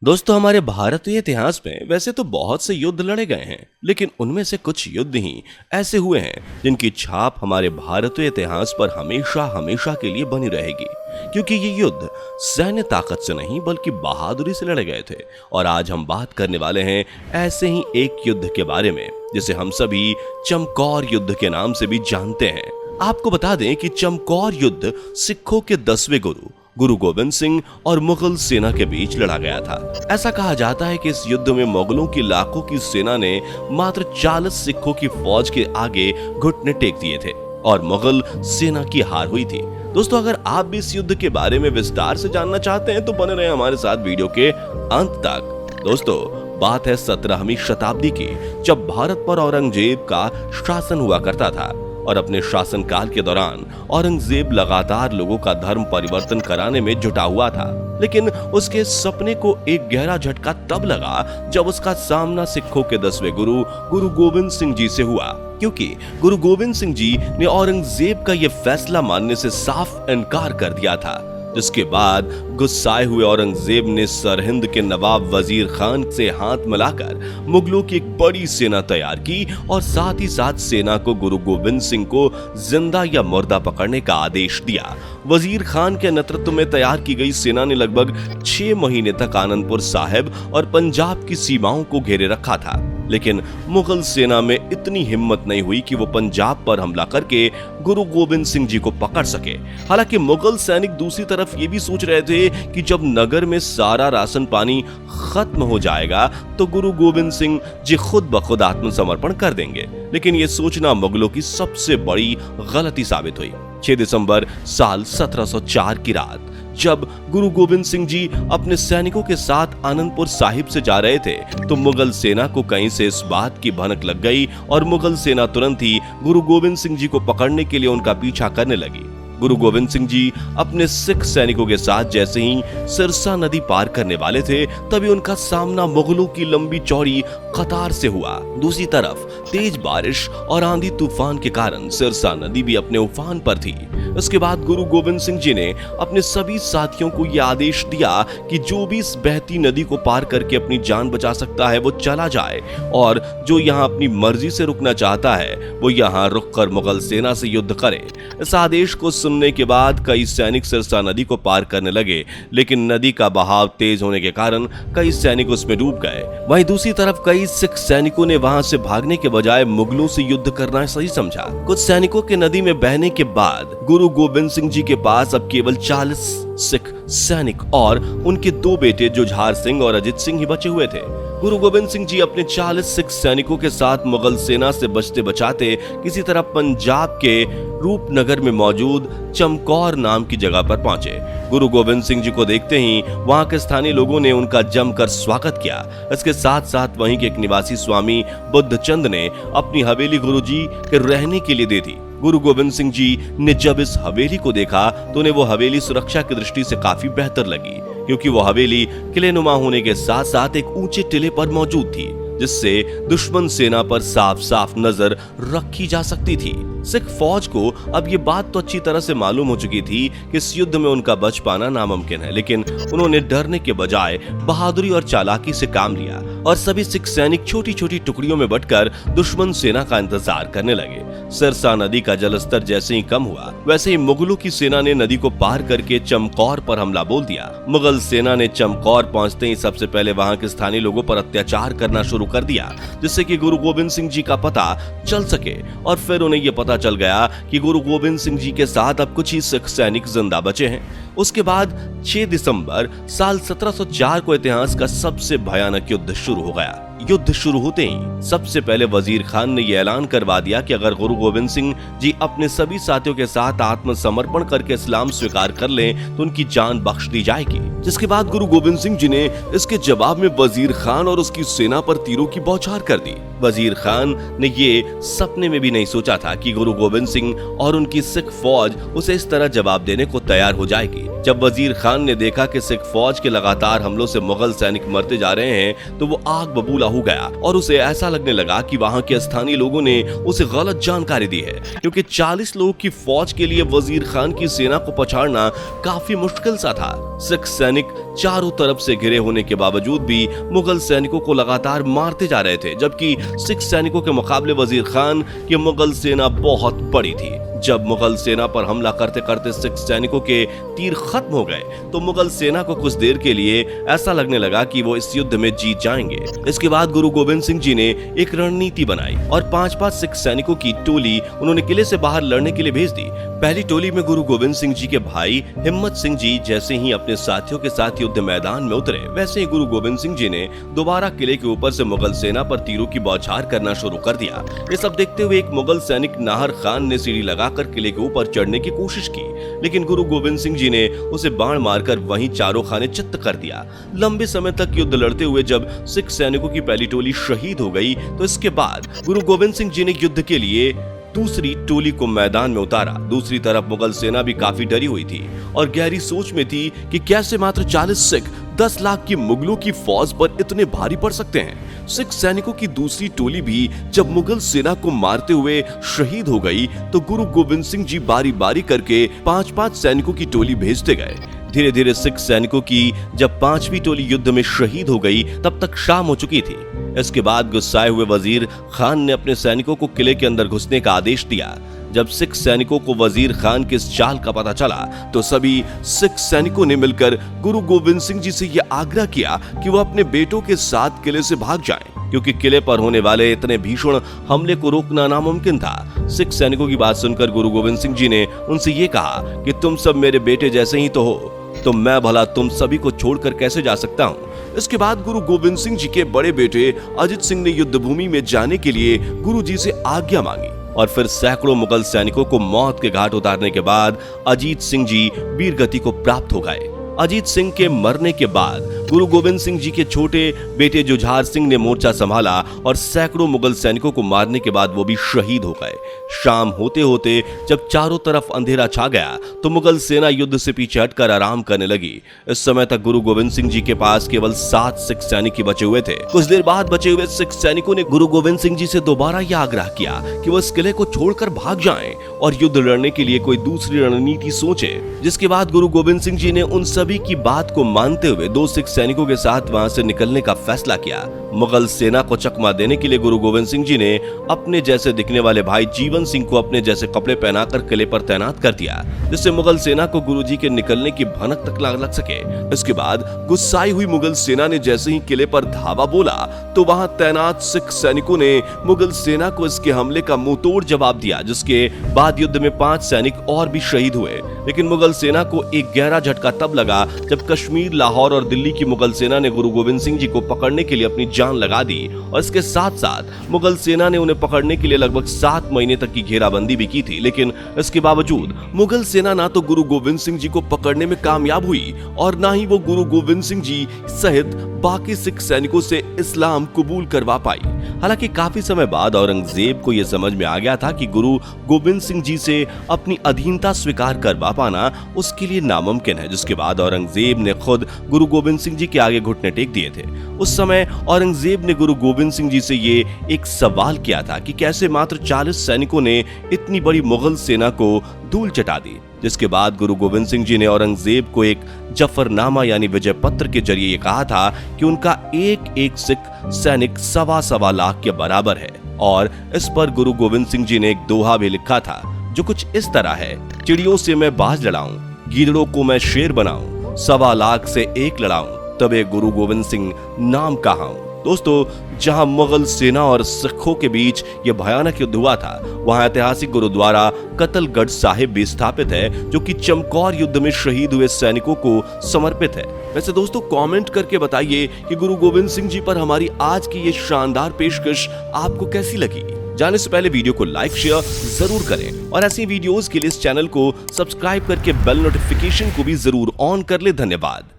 दोस्तों, हमारे भारतीय इतिहास में वैसे तो बहुत से युद्ध लड़े गए हैं, लेकिन उनमें से कुछ युद्ध ही ऐसे हुए हैं जिनकी छाप हमारे भारतीय इतिहास पर हमेशा हमेशा के लिए बनी रहेगी। क्योंकि ये युद्ध सैन्य ताकत से नहीं बल्कि बहादुरी से लड़े गए थे। और आज हम बात करने वाले हैं ऐसे ही एक युद्ध के बारे में जिसे हम सभी चमकौर युद्ध के नाम से भी जानते हैं। आपको बता दें कि चमकौर युद्ध सिखों के 10वें गुरु गोविंद सिंह और मुगल सेना के बीच लड़ा गया था। ऐसा कहा जाता है कि इस युद्ध में मुगलों की लाखों की सेना ने मात्र 40 सिखों की फौज के आगे घुटने टेक दिए थे और मुगल सेना की हार हुई थी। दोस्तों, अगर आप भी इस युद्ध के बारे में विस्तार से जानना चाहते हैं तो बने रहे हमारे साथ वीडियो के अंत तक। दोस्तों, बात है 17वीं शताब्दी की, जब भारत पर औरंगजेब का शासन हुआ करता था। और अपने शासनकाल के दौरान औरंगजेब लगातार लोगों का धर्म परिवर्तन कराने में जुटा हुआ था। लेकिन उसके सपने को एक गहरा झटका तब लगा जब उसका सामना सिखों के 10वें गुरु गोविंद सिंह जी से हुआ। क्योंकि गुरु गोविंद सिंह जी ने औरंगजेब का यह फैसला मानने से साफ इनकार कर दिया था, जिसके बाद गुस्साए हुए औरंगजेब ने सरहिंद के नवाब वजीर खान से हाथ मिलाकर मुगलों की एक बड़ी सेना तैयार की और साथ ही साथ सेना को गुरु गोविंद सिंह को जिंदा या मुर्दा पकड़ने का आदेश दिया। वजीर खान के नेतृत्व में तैयार की गई सेना ने लगभग 6 महीने तक आनंदपुर साहिब और पंजाब की सीमाओं को घेरे रखा था। लेकिन मुगल सेना में इतनी हिम्मत नहीं हुई कि वो पंजाब पर हमला करके गुरु गोविंद सिंह जी को पकड़ सके। हालांकि मुगल सैनिक दूसरी तरफ ये भी सोच रहे थे कि जब नगर में सारा राशन पानी खत्म हो जाएगा तो गुरु गोविंद सिंह जी खुद ब खुद आत्मसमर्पण कर देंगे। लेकिन ये सोचना मुगलों की सबसे बड़ी गलती साबित हुई। 6 दिसंबर साल 1704 की रात जब गुरु गोविंद सिंह जी अपने सैनिकों के साथ आनंदपुर साहिब से जा रहे थे तो मुगल सेना को कहीं से इस बात की भनक लग गई और मुगल सेना तुरंत ही गुरु गोविंद सिंह जी को पकड़ने के लिए उनका पीछा करने लगी। गुरु गोविंद सिंह जी अपने सिख सैनिकों के साथ जैसे ही सिरसा नदी पार करने वाले थे तभी उनका सामना मुगलों की लंबी चौड़ी कतार से हुआ। दूसरी तरफ तेज बारिश और आंधी तूफान के कारण सिरसा नदी भी अपने उफान पर थी। इसके बाद गुरु गोविंद सिंह जी ने अपने सभी साथियों को यह आदेश दिया कि जो भी इस बहती नदी को पार करके अपनी जान बचा सकता है वो चला जाए और जो यहाँ अपनी मर्जी से रुकना चाहता है वो यहाँ रुककर मुगल सेना से युद्ध करे। इस आदेश को सुनने के बाद कई सैनिक सिरसा नदी को पार करने लगे, लेकिन नदी का बहाव तेज होने के कारण कई सैनिक उसमें डूब गए। वहीं दूसरी तरफ कई सिख सैनिकों ने वहां से भागने के बजाय मुगलों से युद्ध करना सही समझा। कुछ सैनिकों के नदी में बहने के बाद गुरु गोविंद सिंह जी के पास अब केवल 40 सिख सैनिक और उनके 2 बेटे जुझार सिंह और अजित सिंह ही बचे हुए थे। गुरु गोविंद सिंह जी अपने 40 सिख सैनिकों के साथ मुगल सेना से बचते बचाते किसी तरह पंजाब के रूपनगर में मौजूद चमकौर नाम की जगह पर पहुंचे। गुरु गोविंद सिंह जी को देखते ही वहां के स्थानीय लोगों ने उनका जमकर स्वागत किया। इसके साथ साथ वहीं के एक निवासी स्वामी बुद्धचंद ने अपनी हवेली गुरुजी के रहने के लिए दे दी। गुरु गोविंद सिंह जी ने जब इस हवेली को देखा तो उन्हें वो हवेली सुरक्षा की दृष्टि से काफी बेहतर लगी, क्योंकि वो हवेली किलेनुमा होने के साथ साथ एक ऊंचे टिले पर मौजूद थी, जिससे दुश्मन सेना पर साफ साफ नजर रखी जा सकती थी। सिख फौज को अब ये बात तो अच्छी तरह से मालूम हो चुकी थी कि इस युद्ध में उनका बच पाना नामुमकिन है, लेकिन उन्होंने डरने के बजाय बहादुरी और चालाकी से काम लिया और सभी सिख सैनिक छोटी छोटी टुकड़ियों में बंटकर दुश्मन सेना का इंतजार करने लगे। सिरसा नदी का जलस्तर जैसे ही कम हुआ वैसे ही मुगलों की सेना ने नदी को पार करके चमकौर पर हमला बोल दिया। मुगल सेना ने चमकौर पहुंचते ही सबसे पहले वहां के स्थानीय लोगों पर अत्याचार करना शुरू कर दिया, जिससे कि गुरु गोविंद सिंह जी का पता चल सके। और फिर उन्हें यह पता चल गया कि गुरु गोविंद सिंह जी के साथ अब कुछ ही सिख सैनिक जिंदा बचे हैं। उसके बाद 6 दिसंबर साल 1704 को इतिहास का सबसे भयानक युद्ध शुरू हो गया। युद्ध शुरू होते ही सबसे पहले वजीर खान ने यह ऐलान करवा दिया कि अगर गुरु गोविंद सिंह जी अपने सभी साथियों के साथ आत्मसमर्पण करके इस्लाम स्वीकार कर लें तो उनकी जान बख्श दी जाएगी। जिसके बाद गुरु गोविंद सिंह जी ने इसके जवाब में वजीर खान और उसकी सेना पर तीरों की बौछार कर दी। वजीर खान ने ये सपने में भी नहीं सोचा था कि गुरु गोविंद सिंह और उनकी सिख फौज उसे इस तरह जवाब देने को तैयार हो जाएगी। जब वजीर खान ने देखा कि सिख फौज के लगातार हमलों से मुगल सैनिक मरते जा रहे हैं तो वो आग बबूला हो गया और उसे ऐसा लगने लगा कि वहां के स्थानीय लोगों ने उसे गलत जानकारी दी है, क्योंकि 40 लोगों की फौज के लिए वजीर खान की सेना को पछाड़ना काफी मुश्किल सा था। सिख सैनिक चारों तरफ से घिरे होने के बावजूद भी मुगल सैनिकों को लगातार मारते जा रहे थे, जबकि सिख सैनिकों के मुकाबले वजीर खान की मुगल सेना बहुत बड़ी थी। जब मुगल सेना पर हमला करते करते सिख सैनिकों के तीर खत्म हो गए तो मुगल सेना को कुछ देर के लिए ऐसा लगने लगा कि वो इस युद्ध में जीत जाएंगे। इसके बाद गुरु गोविंद सिंह जी ने एक रणनीति बनाई और 5-5 सिख सैनिकों की टोली उन्होंने किले से बाहर लड़ने के लिए भेज दी। पहली टोली में गुरु गोविंद सिंह जी के भाई हिम्मत सिंह जी जैसे ही अपने साथियों के साथ युद्ध मैदान में उतरे, वैसे ही गुरु गोविंद सिंह जी ने दोबारा किले के ऊपर से मुगल सेना पर तीरों की बौछार करना शुरू कर दिया। ये सब देखते हुए एक मुगल सैनिक नाहर खान ने सीढ़ी लगाकर किले के ऊपर चढ़ने की कोशिश की, लेकिन गुरु गोविंद सिंह जी ने उसे बाण मारकर वहीं चारों खाने चित्त कर दिया। लंबे समय तक युद्ध लड़ते हुए जब सिख सैनिकों की पहली टोली शहीद हो गई तो इसके बाद गुरु गोविंद सिंह जी ने युद्ध के लिए दूसरी टोली को मैदान में उतारा। दूसरी तरफ मुगल सेना भी काफी डरी हुई थी और गहरी सोच में थी कि कैसे मात्र 40 सिख 10 लाख की मुगलों की फौज पर इतने भारी पड़ सकते हैं। सिख सैनिकों की दूसरी टोली भी जब मुगल सेना को मारते हुए शहीद हो गई तो गुरु गोविंद सिंह जी बारी बारी करके 5-5 सैनिकों की टोली भेजते गए। धीरे धीरे सिख सैनिकों की जब 5वीं टोली युद्ध में शहीद हो गई तब तक शाम हो चुकी थी। इसके बाद गुस्साए हुए वजीर खान ने अपने सैनिकों को किले के अंदर घुसने का आदेश दिया। जब सिख सैनिकों को वजीर खान के इस चाल का पता चला तो सभी सिख सैनिकों ने मिलकर गुरु गोविंद सिंह जी से यह आग्रह किया कि वह अपने बेटों के साथ किले से भाग जाएं, क्योंकि किले पर होने वाले इतने भीषण हमले को रोकना नामुमकिन था। सिख सैनिकों की बात सुनकर गुरु गोविंद सिंह जी ने उनसे ये कहा कि तुम सब मेरे बेटे जैसे ही तो हो, तो मैं भला तुम सभी को छोड़कर कैसे जा सकता हूँ। इसके बाद गुरु गोविंद सिंह जी के बड़े बेटे अजित सिंह ने युद्ध भूमि में जाने के लिए गुरु जी से आज्ञा मांगी और फिर सैकड़ों मुगल सैनिकों को मौत के घाट उतारने के बाद अजीत सिंह जी वीर गति को प्राप्त हो गए। अजीत सिंह के मरने के बाद गुरु गोविंद सिंह जी के छोटे बेटे जुझार सिंह ने मोर्चा संभाला और सैकड़ों मुगल सैनिकों को मारने के बाद वो भी शहीद हो गए। शाम होते होते जब चारों तरफ अंधेरा छा गया तो मुगल सेना युद्ध से पीछे हटकर आराम करने लगी। इस समय तक गुरु गोविंद सिंह जी के पास केवल 7 सिख सैनिक ही बचे हुए थे। कुछ देर बाद बचे हुए सिख सैनिकों ने गुरु गोविंद सिंह जी से दोबारा यह आग्रह किया कि वो इस किले को छोड़कर भाग जाएं और युद्ध लड़ने के लिए कोई दूसरी रणनीति सोचे। जिसके बाद गुरु गोविंद सिंह जी ने उन सभी की बात को मानते हुए 2 सिख सैनिकों के साथ वहां से निकलने का फैसला किया। मुगल सेना को चकमा देने के लिए गुरु गोविंद सिंह जी ने अपने जैसे दिखने वाले भाई जीवन सिंह को अपने जैसे कपड़े पहनाकर किले पर तैनात कर दिया, जिससे मुगल सेना को गुरुजी के निकलने की भनक तक लग सके। इसके बाद गुस्साई हुई मुगल सेना ने जैसे ही किले पर धावा बोला तो वहां तैनात सिख सैनिकों ने मुगल सेना को इसके हमले का मुंहतोड़ जवाब दिया, जिसके बाद युद्ध में 5 सैनिक और भी शहीद हुए। लेकिन मुगल सेना को एक गहरा झटका तब लगा जब कश्मीर, लाहौर और दिल्ली की मुगल सेना ने गुरु गोविंद सिंह जी को पकड़ने के लिए अपनी जान लगा दी और इसके साथ साथ मुगल सेना ने उन्हें पकड़ने के लिए लगभग 7 महीने तक की घेराबंदी भी की थी। लेकिन इसके बावजूद मुगल सेना ना तो गुरु गोविंद सिंह जी को पकड़ने में कामयाब हुई और ना ही वो गुरु गोविंद सिंह जी सहित बाकी सिख सैनिकों से इस्लाम कबूल करवा पाई। हालांकि काफी समय बाद औरंगजेब को यह समझ में आ गया था कि गुरु गोविंद सिंह जी से अपनी अधीनता स्वीकार करवा पाना उसके लिए नामुमकिन है, जिसके बाद औरंगजेब ने खुद गुरु गोविंद सिंह जी के आगे घुटने टेक दिए थे। उस समय औरंगजेब ने गुरु गोविंद सिंह जी से ये एक सवाल किया था कि कैसे मात्र 40 सैनिकों ने इतनी बड़ी मुगल सेना को धूल चटा दी। जिसके बाद गुरु गोविंद सिंह जी ने औरंगजेब को एक जफरनामा यानी विजय पत्र के जरिए ये कहा था कि उनका एक एक सिख सैनिक 1.25 लाख के बराबर है और इस पर गुरु गोविंद सिंह जी ने एक दोहा भी लिखा था जो कुछ इस तरह है: चिड़ियों से मैं बाज लड़ाऊं, गीदड़ों को मैं शेर बनाऊं, 1.25 लाख से एक लड़ाऊं, तबे गुरु गोविंद सिंह नाम कहाऊं। दोस्तों, जहां मुगल सेना और सिखों के बीच यह भयानक युद्ध हुआ था, वहां ऐतिहासिक गुरुद्वारा कतलगढ़ साहिब भी स्थापित है, जो कि चमकौर युद्ध में शहीद हुए सैनिकों को समर्पित है। वैसे दोस्तों, कमेंट करके बताइए कि गुरु गोविंद सिंह जी पर हमारी आज की ये शानदार पेशकश आपको कैसी लगी। जाने से पहले वीडियो को लाइक शेयर जरूर करें और ऐसी वीडियोस के लिए इस चैनल को सब्सक्राइब करके बेल नोटिफिकेशन को भी जरूर ऑन कर ले। धन्यवाद।